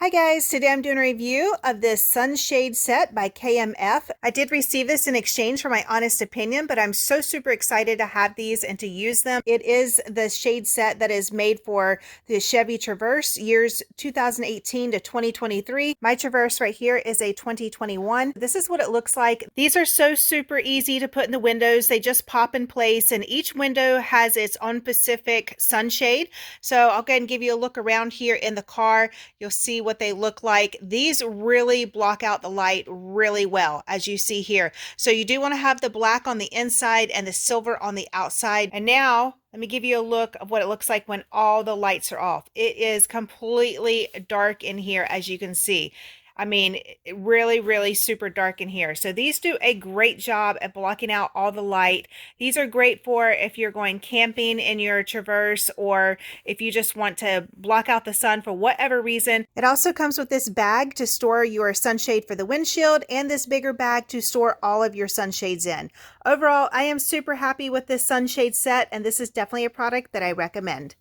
Hi guys, today I'm doing a review of this sunshade set by KMF. I did receive this in exchange for my honest opinion, but I'm so super excited to have these and to use them. It is the shade set that is made for the Chevy Traverse years 2018 to 2023. My Traverse right here is a 2021. This is what it looks like. These are so super easy to put in the windows. They just pop in place and each window has its own specific sunshade. So I'll go ahead and give you a look around here in the car. You'll see what they look like. These really block out the light really well, as you see here. So you do want to have the black on the inside and the silver on the outside. And now let me give you a look of what it looks like when all the lights are off. It is completely dark in here, as you can see. I mean, really super dark in here. So these do a great job at blocking out all the light. These are great for if you're going camping in your Traverse or if you just want to block out the sun for whatever reason. It also comes with this bag to store your sunshade for the windshield and this bigger bag to store all of your sunshades in. Overall, I am super happy with this sunshade set, and this is definitely a product that I recommend.